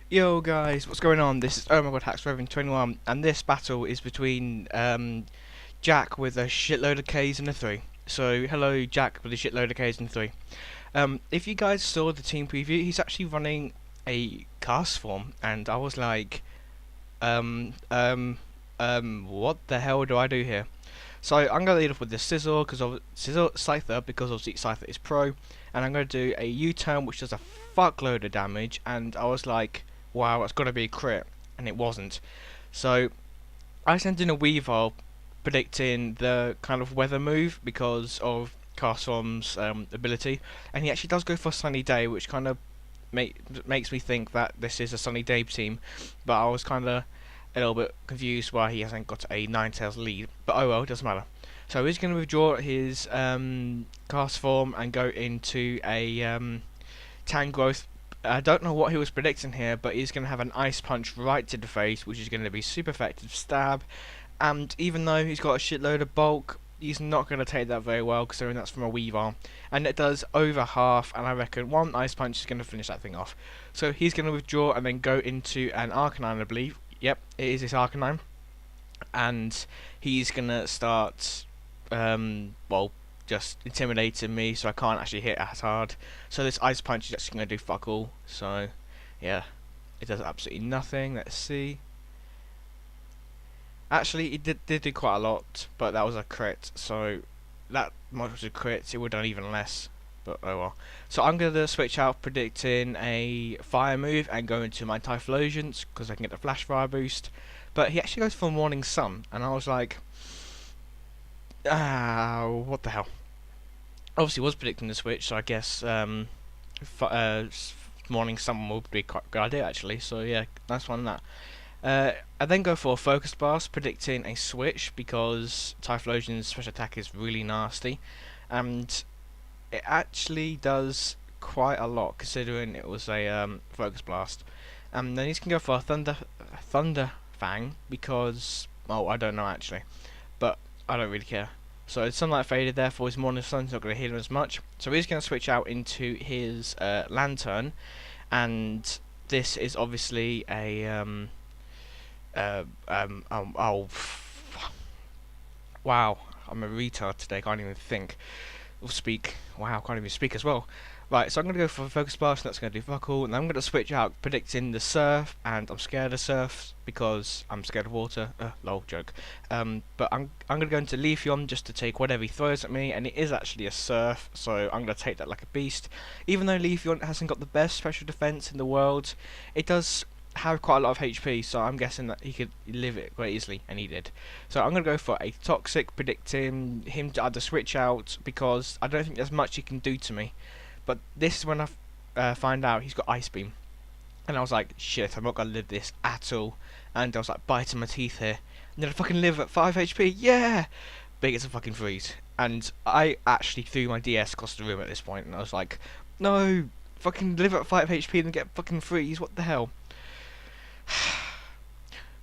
Yo guys, what's going on? This is Oh My God Hacks Roving 21, and this battle is between Jack with a shitload of K's and a 3. So hello Jack with a shitload of K's and 3. If you guys saw the team preview, he's actually running a cast form, and I was like, what the hell do I do here? So I'm gonna lead off with the Scissor Scyther because obviously Scyther is pro, and I'm gonna do a U-turn which does a fuckload of damage, and I was like, wow, it's gotta be a crit, and it wasn't. So I sent in a Weavile predicting the kind of weather move because of Carsom's ability, and he actually does go for a sunny day, which kind of makes me think that this is a sunny day team, but I was kind of a little bit confused why he hasn't got a Ninetales lead, but oh well, it doesn't matter. So he's going to withdraw his cast form and go into a Tangrowth. I don't know what he was predicting here, but he's going to have an Ice Punch right to the face, which is going to be super effective stab. And even though he's got a shitload of bulk, he's not going to take that very well, considering that's from a Weavile. And it does over half, and I reckon one Ice Punch is going to finish that thing off. So he's going to withdraw and then go into an Arcanine, I believe. Yep, it is his Arcanine. And he's going to start, well, just intimidating me, so I can't actually hit as hard. So this Ice Punch is actually going to do fuck all. So, yeah, it does absolutely nothing. Let's see. Actually, it did do quite a lot, but that was a crit. So that much was a crit. It would have done even less. But oh well. So I'm going to switch out predicting a fire move and go into my Typhlosions because I can get the flash fire boost. But he actually goes for Morning Sun, and I was like, what the hell? Obviously was predicting the switch, so I guess Morning Sun would be quite a good idea actually. So yeah, nice one on that. I then go for a Focus Blast, predicting a switch because Typhlosion's special attack is really nasty, and it actually does quite a lot considering it was a Focus Blast. And then he's gonna go for a Thunder Fang because, oh, I don't know actually, but I don't really care. So Sunlight faded, therefore his Morning Sun's not going to heal him as much. So he's going to switch out into his Lantern, and this is obviously a wow, I'm a retard today. Can't even think or speak. Wow, can't even speak as well. Right, so I'm gonna go for a Focus Blast, and that's gonna do fuck all. And I'm gonna switch out predicting the Surf, and I'm scared of Surf because I'm scared of water. Lol, joke. But I'm gonna go into Leafeon just to take whatever he throws at me, and it is actually a Surf, so I'm gonna take that like a beast. Even though Leafeon hasn't got the best special defense in the world, it does have quite a lot of HP, so I'm guessing that he could live it quite easily, and he did. So I'm going to go for a Toxic, predicting him to either switch out, because I don't think there's much he can do to me. But this is when I find out he's got Ice Beam, and I was like, shit, I'm not going to live this at all. And I was like biting my teeth here, and then I fucking live at 5 HP, yeah! But he gets a fucking freeze. And I actually threw my DS across the room at this point, and I was like, no, fucking live at 5 HP and get fucking freeze, what the hell?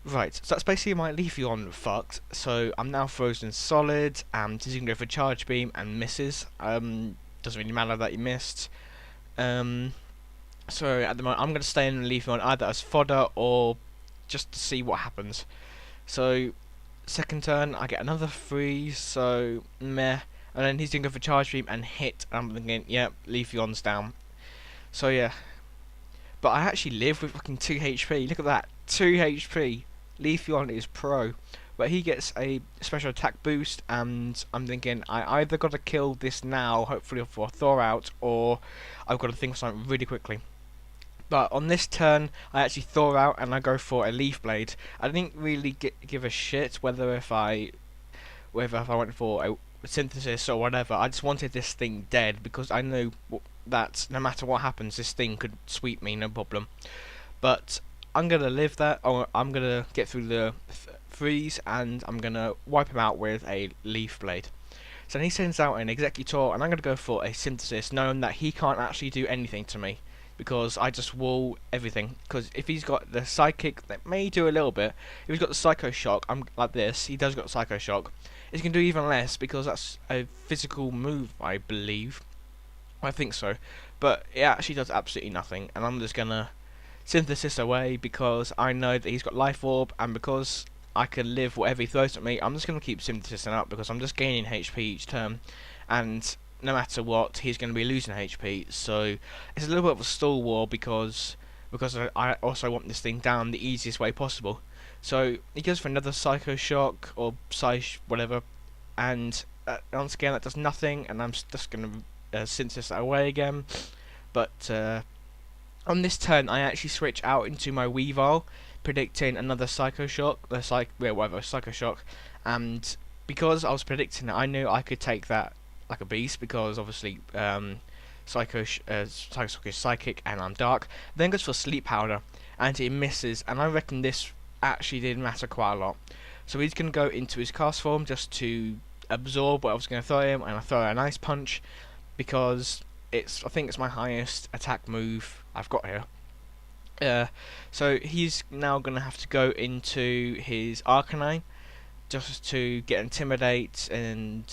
Right, so that's basically my Leafeon fucked. So I'm now frozen solid, and he's gonna go for Charge Beam and misses. Doesn't really matter that he missed. So at the moment I'm gonna stay in Leafeon either as fodder or just to see what happens. So second turn I get another freeze, so meh. And then he's gonna go for Charge Beam and hit. And I'm thinking, yep, Leafeon's down. So yeah. But I actually live with fucking 2 HP. Look at that, 2 HP. Leafeon is pro. But he gets a special attack boost, and I'm thinking I either got to kill this now, hopefully for a thaw out, or I've got to think of something really quickly. But on this turn, I actually thaw out and I go for a Leaf Blade. I didn't really give a shit whether if I went for a Synthesis or whatever. I just wanted this thing dead because I know that no matter what happens, this thing could sweep me, no problem. But I'm gonna live that, or I'm gonna get through the freeze, and I'm gonna wipe him out with a Leaf Blade. So then he sends out an Executor, and I'm gonna go for a Synthesis, knowing that he can't actually do anything to me because I just wall everything. Because if he's got the Psychic, that may do a little bit. If he's got the Psycho Shock, I'm like this. He does got Psycho Shock. It's going to do even less because that's a physical move, I believe. I think so. But it actually does absolutely nothing, and I'm just going to Synthesis away because I know that he's got Life Orb, and because I can live whatever he throws at me, I'm just going to keep Synthesising up because I'm just gaining HP each turn, and no matter what, he's going to be losing HP. So it's a little bit of a stall war because I also want this thing down the easiest way possible. So he goes for another Psycho Shock or whatever, and once again that does nothing, and I'm just going to Synthesis that away again. But on this turn, I actually switch out into my Weavile, predicting another Psycho Shock, Psycho Shock, and because I was predicting it, I knew I could take that like a beast, because obviously Psycho Shock is psychic and I'm dark. Then goes for Sleep Powder, and it misses, and I reckon this actually did matter quite a lot. So he's going to go into his cast form just to absorb what I was going to throw him, and I throw an Ice Punch because I think it's my highest attack move I've got here. So he's now going to have to go into his Arcanine just to get Intimidate and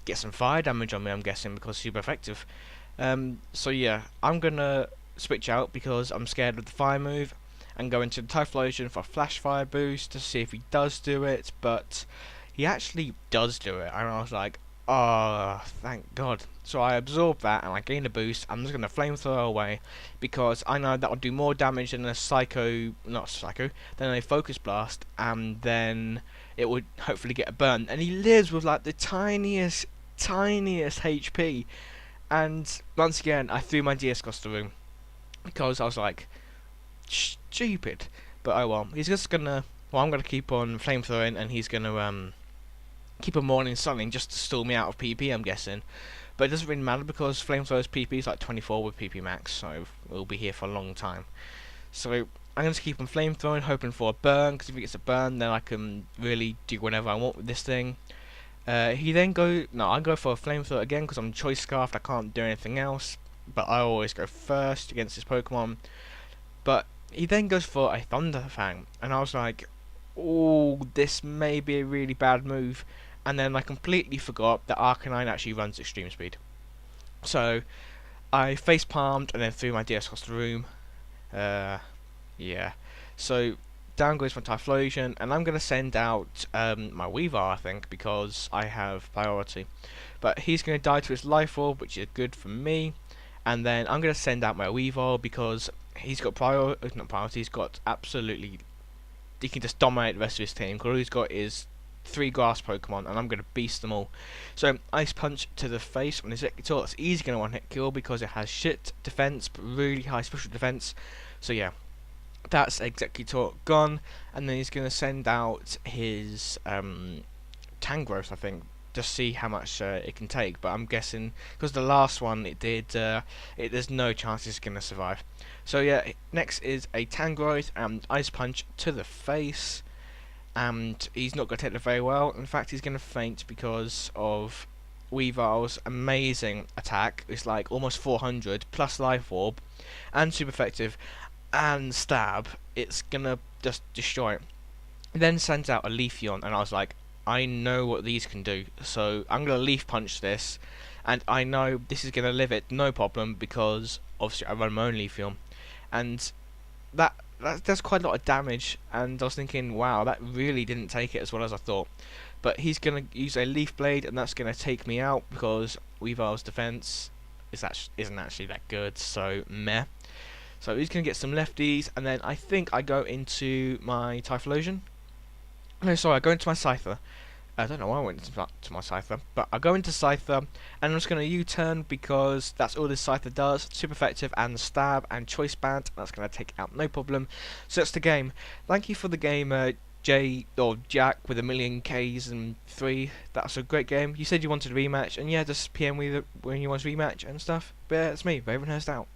get some fire damage on me, I'm guessing, because super effective. So yeah, I'm going to switch out because I'm scared of the fire move and go into the Typhlosion for a Flash Fire boost to see if he does do it, but he actually does do it, and I was like, oh, thank God. So I absorb that and I gain a boost. I'm just going to Flamethrower away because I know that will do more damage than a than a Focus Blast, and then it would hopefully get a burn. And he lives with like the tiniest HP. And once again, I threw my DS across the room because I was like, stupid. But oh well. He's just gonna. Well, I'm gonna keep on Flamethrowing, and he's gonna keep on Morning Sunning just to stall me out of PP, I'm guessing. But it doesn't really matter because Flamethrower's PP is like 24 with PP max, so we'll be here for a long time. So I'm going to keep on Flamethrowing, hoping for a burn, because if he gets a burn, then I can really do whatever I want with this thing. I go for a Flamethrower again because I'm Choice Scarfed, I can't do anything else, but I always go first against this Pokemon. But he then goes for a Thunder Fang, and I was like, oh, this may be a really bad move. And then I completely forgot that Arcanine actually runs Extreme Speed. So I face palmed and then threw my DS across the room. Yeah. So down goes my Typhlosion, and I'm going to send out my Weavile, I think, because I have priority. But he's going to die to his Life Orb, which is good for me. And then I'm going to send out my Weavile because he's got priority, he's got absolutely... He can just dominate the rest of his team, because all he's got is 3 grass Pokemon, and I'm going to beast them all. So Ice Punch to the face on his Executor. It's easy going to one-hit kill because it has shit defense but really high special defense. So yeah, that's Executor gone, and then he's going to send out his Tangrowth, I think, just see how much it can take. But I'm guessing because the last one it did, there's no chance it's going to survive. So yeah, next is a Tangrowth and Ice Punch to the face. And he's not going to take it very well. In fact, he's going to faint because of Weavile's amazing attack. It's like almost 400 plus Life Orb and super effective and stab. It's going to just destroy it. It then sends out a Leafeon, and I was like, I know what these can do, so I'm going to Leaf Punch this, and I know this is going to live it no problem because obviously I run my own Leafeon, and that does quite a lot of damage, and I was thinking, wow, that really didn't take it as well as I thought. But he's going to use a Leaf Blade, and that's going to take me out because Weavile's defense isn't actually that good, so meh. So he's going to get some lefties, and then I think I go into my Typhlosion. No, sorry, I go into my Scyther. I don't know why I went to my Scyther, but I go into Scyther, and I'm just going to U-turn because that's all this Scyther does. Super effective and stab and Choice Band. That's going to take it out no problem. So that's the game. Thank you for the game, Jack with 1,000,000 Ks and 3. That's a great game. You said you wanted a rematch, and yeah, just PM me when you want a rematch and stuff. But yeah, it's me, Ravenhurst out.